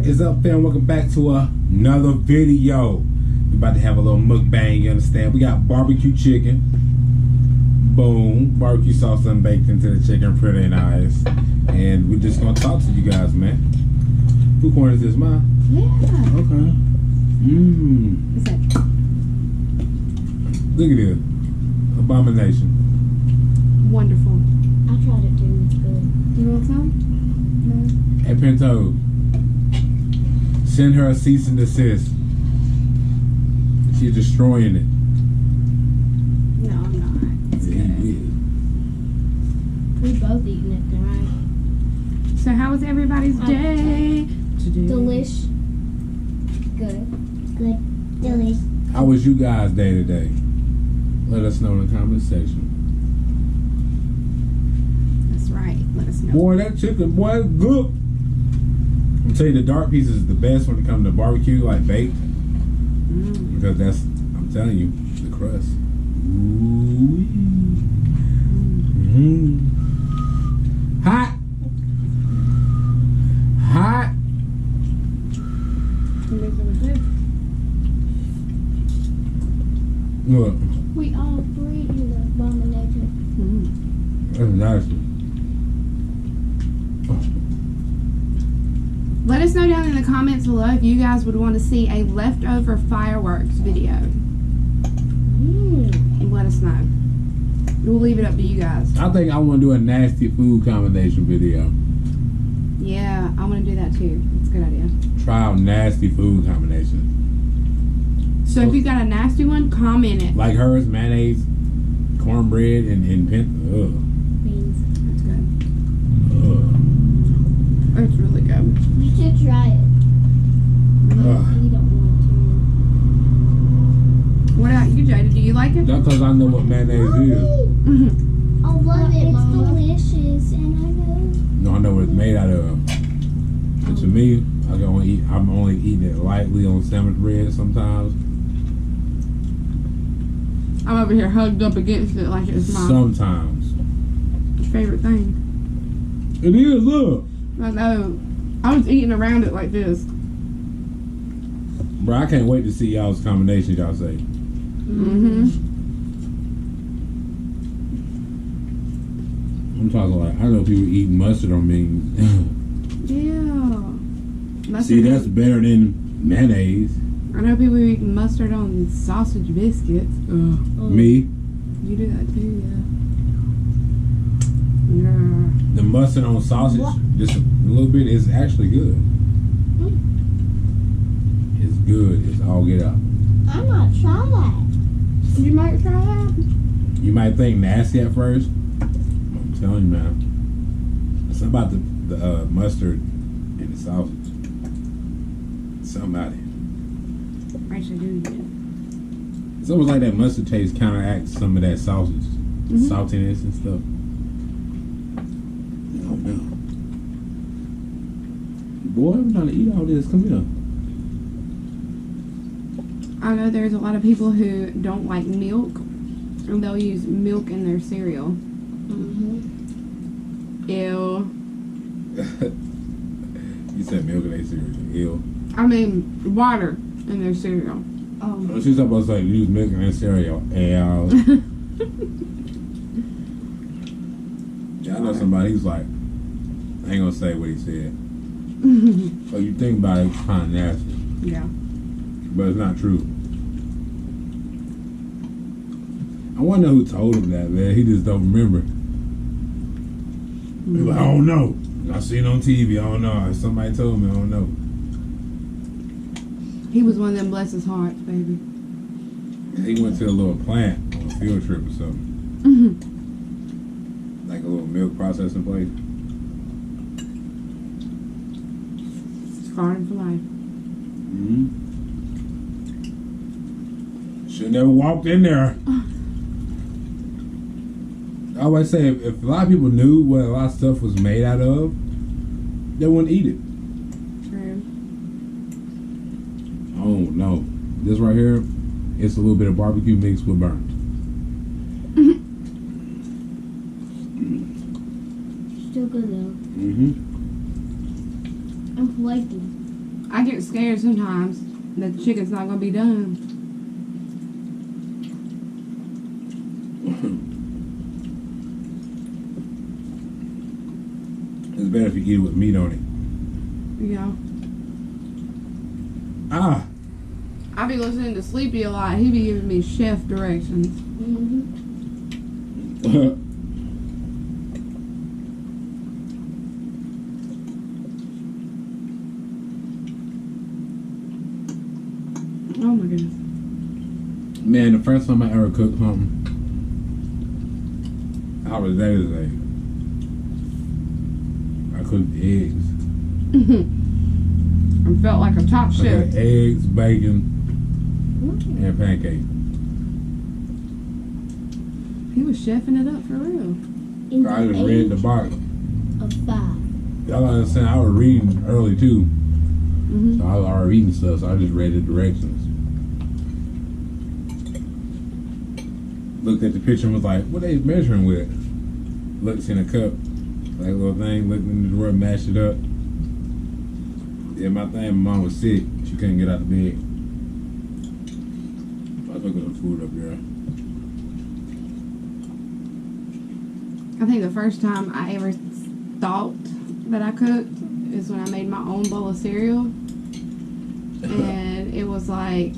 is up, fam? Welcome back to another video. We're about to have a little mukbang, you understand? We got barbecue chicken. Boom. Barbecue sauce unbaked into the chicken, pretty nice. And we're just gonna talk to you guys, man. Who corn is this, mine? Yeah. Okay. Mmm. What's that? Look at this. Abomination. Wonderful. I tried it too. It's good. Do you want some? No. Hey, Pinto. Send her a cease and desist. She's destroying it. No, I'm not. It's Yeah, good. yeah. We both eating it tonight. So how was everybody's day today? Delish. Good. Good. Delish. How was you guys' day today? Let us know in the comment section. That's right. Let us know. Boy, that chicken, boy, is good. I'm telling you, the dark pieces is the best when it comes to barbecue, like baked. Because that's, I'm telling you, the crust. Ooh. Hot. Hot. Look, We all three eat the abomination. that's nasty. Let us know down in the comments below if you guys would want to see a leftover fireworks video. Let us know. We'll leave it up to you guys. I think I want to do a nasty food combination video. Yeah, I want to do that too. It's a good idea. Try out nasty food combination. So if you got a nasty one, comment it. Like hers, mayonnaise, cornbread, and Beans. That's good. ugh. It's really good. You should try it. But you don't want What about you, Jada? Do you like it? That's because I know what mayonnaise is. to. I love it, Mama. It's delicious, and I know. No, I know what it's made out of. But to me, I'm only eating it lightly on sandwich bread sometimes. I'm over here hugged up against it like it's my Sometimes. favorite thing. It is, look. I know. I was eating around it like this. Bro, I can't wait to see y'all's combinations y'all say. I'm talking like, I know people eat mustard on beans. Yeah. See, that's better than mayonnaise. I know people eat mustard on sausage biscuits. Me, You do that too, yeah. the mustard on sausage, just a little bit, is actually good. It's good. It's all get out. I might try that. You might try that. You might think nasty at first. I'm telling you, man. It's about the mustard and the sausage. Something about it. Actually, do you? It's almost like that mustard taste counteracts some of that sausage, saltiness and stuff. Oh no, boy! I'm trying to eat all this. Come here. I know there's a lot of people who don't like milk, and they'll use milk in their cereal. Ew. You said milk in their cereal. Ew. I mean, water in their cereal. Oh, she's supposed to like use milk in their cereal. Ew. Yeah, I know somebody. He's like, I ain't gonna say what he said. So you think about it, it's kind of nasty, Yeah. but it's not true. I wonder who told him that, man. He just don't remember. He's like, I don't know. I seen it on TV. I don't know. Somebody told me. I don't know. He was one of them bless his hearts, baby. He went to a little plant on a field trip or something, like a little milk processing place. Scarred for life. Should never walked in there. I always say if a lot of people knew what a lot of stuff was made out of, they wouldn't eat it. True. Oh no, this right here, it's a little bit of barbecue mixed with burnt. Still good though. Mm-hmm. I'm flaky. I get scared sometimes that the chicken's not gonna be done. It's better if you eat it with meat on it. Yeah. Ah. I be listening to Sleepy a lot. He be giving me chef directions. Oh my goodness. Man, the first time I ever cooked something, I was today. I cooked eggs. I felt like a top I chef. had eggs, bacon, and pancakes. He was chefing it up for real. In I just read the box. of 5. Y'all understand? I was reading early too, Mm-hmm. so I was already reading stuff. So I just read the directions. Looked at the picture and was like, "What they measuring with?" Looks in a cup, like a little thing. Looked in the drawer, mashed it up. Yeah, my mom was sick. She couldn't get out of bed. I took the food up there. I think the first time I ever thought that I cooked is when I made my own bowl of cereal. And it was like,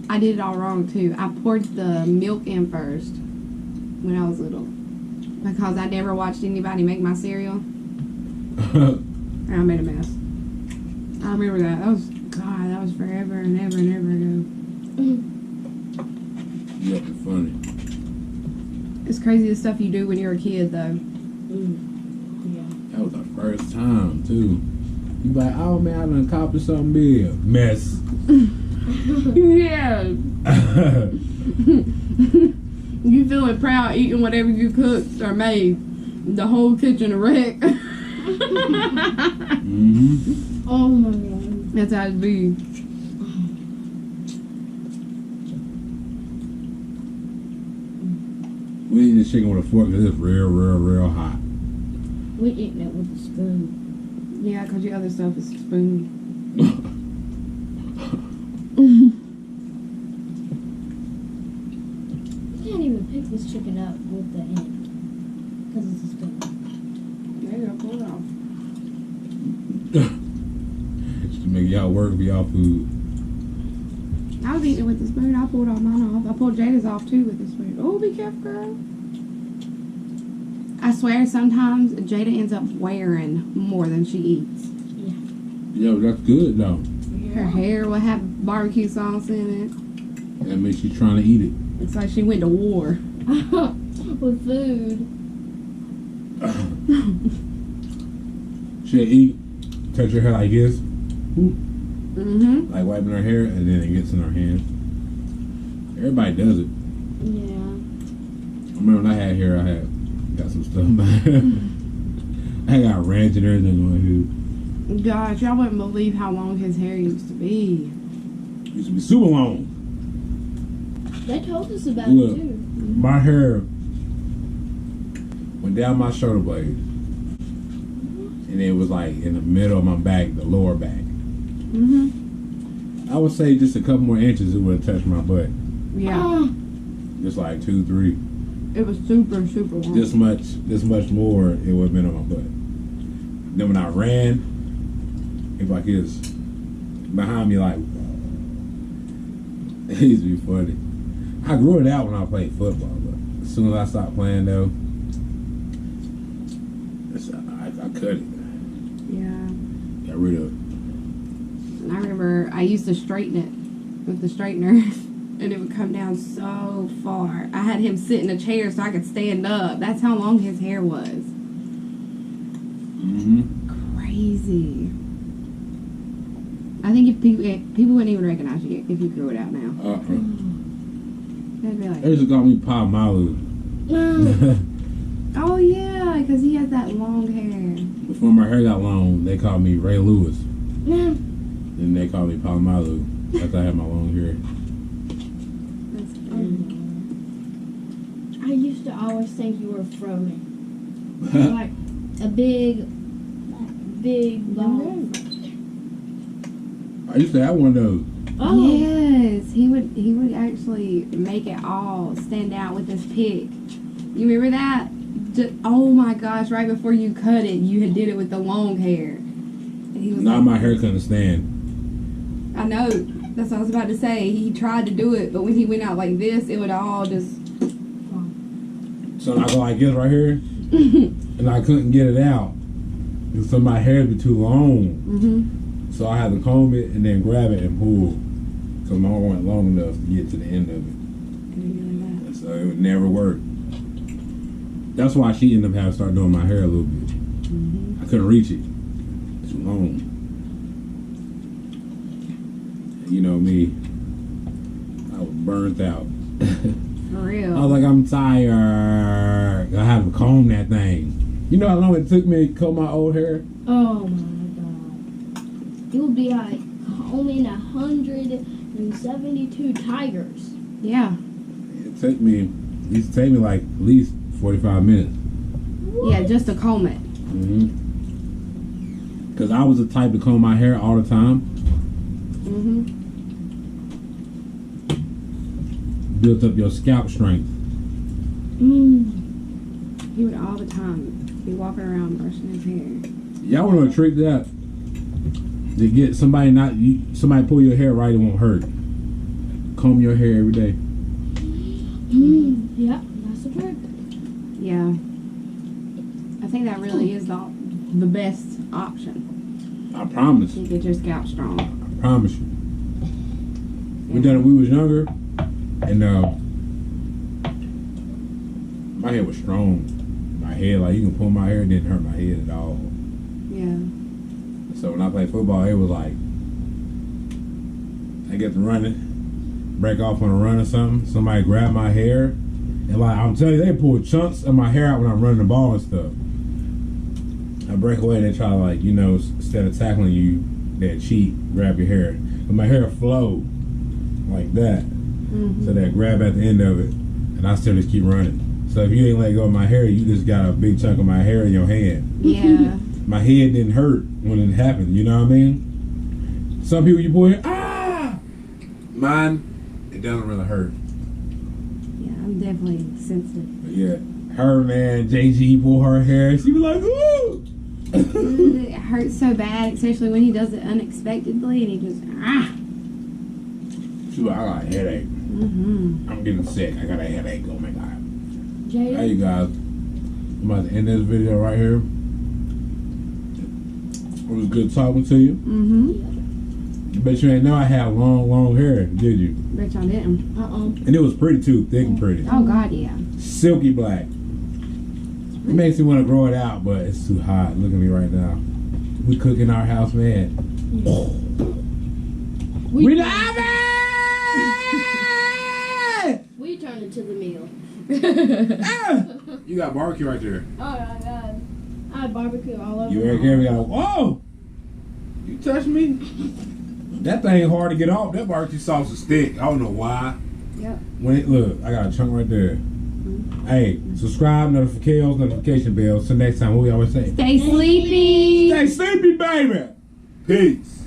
I did it all wrong too. I poured the milk in first when I was little. Because I never watched anybody make my cereal. And I made a mess. I remember that. That was forever and ever and ever ago. Yeah, it's funny. It's crazy the stuff you do when you're a kid though. That was the first time too. You like, oh man, I done accomplished something big. Mess. Yeah. You feeling proud eating whatever you cooked or made. The whole kitchen a wreck. Mm-hmm. Oh my god. That's how it be. We eating this chicken with a fork because it's real hot. We eating it with a spoon. Yeah, because your other stuff is spoon. You can't even pick this chicken up with the end. Because it's a spoon. There you go, pull it off. Just to make y'all work for y'all food. I was eating it with the spoon. I pulled all mine off. I pulled Jada's off too with the spoon. Oh, be careful, girl. I swear sometimes Jada ends up wearing more than she eats. Yo, that's good though. Her hair will have barbecue sauce in it. That means she's trying to eat it. It's like she went to war. With food. She'll eat, touch her hair like this, Mm-hmm. like wiping her hair, and then it gets in her hand. Everybody does it. Yeah. I remember when I had hair, I had got some stuff. I got ranch and everything on my head. Gosh, y'all wouldn't believe how long his hair used to be. It used to be super long. They told us about Look. it too. My hair went down my shoulder blades, and it was like in the middle of my back, the lower back. Mm-hmm. I would say just a couple more inches, it would have touched my butt. Yeah. Just like 2, 3. It was super, super long. This much more, it would have been on my butt. Then when I ran, it was like this behind me, like it used to be funny. I grew it out when I played football, but as soon as I stopped playing, though, I cut it. Yeah. Got rid of it. And I remember I used to straighten it with the straightener, and it would come down so far. I had him sit in a chair so I could stand up. That's how long his hair was. Mm-hmm. Crazy. I think if people wouldn't even recognize you if you grew it out now. They'd be like, They used to call me Palmalu. oh yeah, because he has that long hair. Before my hair got long, they called me Ray Lewis. Yeah. Then they called me Palmalu after I had my long hair. That's funny. I used to always think you were Frozen. Like a big ball. I used to have one of those. Oh. Yes, he would actually make it all stand out with his pick. You remember that? Oh my gosh! Right before you cut it, you had did it with the long hair. And he was Now like, my hair couldn't stand. I know. That's what I was about to say. He tried to do it, but when he went out like this, it would all just. So I go like this right here, and I couldn't get it out. Because some of my hair would be too long. Mm-hmm. So I had to comb it and then grab it and pull. So my arm wasn't long enough to get to the end of it. And so it would never work. That's why she ended up having to start doing my hair a little bit. Mm-hmm. I couldn't reach it. Too long. You know me. I was burnt out. For real. I was like, I'm tired. I have to comb that thing. You know how long it took me to comb my old hair? Oh my god. It would be like combing 172 tigers. Yeah. It used to take me like at least 45 minutes. Yeah, just to comb it. Because I was the type to comb my hair all the time. Mm-hmm. Built up your scalp strength. He would all the time be walking around brushing his hair. Y'all want to trick that? To get somebody somebody pull your hair right, it won't hurt. Comb your hair every day. Yep, that's the trick. Yeah. I think that really is the best option I promise. to get your scalp strong. I promise you. We done it when we was younger, and my hair was strong. My head, like you can pull my hair, it didn't hurt my head at all. Yeah. So when I played football, it was like I get to running, break off on a run or something. Somebody grab my hair, and like I'm telling you, they pull chunks of my hair out when I'm running the ball and stuff. I break away, they try to like instead of tackling you, they cheat, grab your hair, but my hair flow like that. Mm-hmm. So they grab at the end of it, and I still just keep running. So if you ain't let go of my hair, you just got a big chunk of my hair in your hand. Yeah. My head didn't hurt when it happened, you know what I mean? Some people you pull hair, Mine, it doesn't really hurt. Yeah, I'm definitely sensitive. But yeah, her man, JG pull her hair, she be like, ooh! It hurts so bad, especially when he does it unexpectedly and he just, She like, I got a headache. Mm-hmm. I'm getting sick. I got a headache. Oh my God. Jada? Hey, you guys. I'm about to end this video right here. It was good talking to you. Mm-hmm. Bet you ain't know I had long hair, did you? Bet y'all didn't. And it was pretty too, thick and pretty. Oh, God, yeah. Silky black. It makes me want to grow it out, but it's too hot. Look at me right now. We cook in our house, man. We love it! We turned it to the meal. You got barbecue right there. Oh my god. I had barbecue all over. You right here, we got whoa! You touched me? That thing hard to get off. That barbecue sauce is thick. I don't know why. Yep. Look, I got a chunk right there. Hey, subscribe, notification bell. So next time, what we always say? Stay sleepy. Stay sleepy, baby. Peace.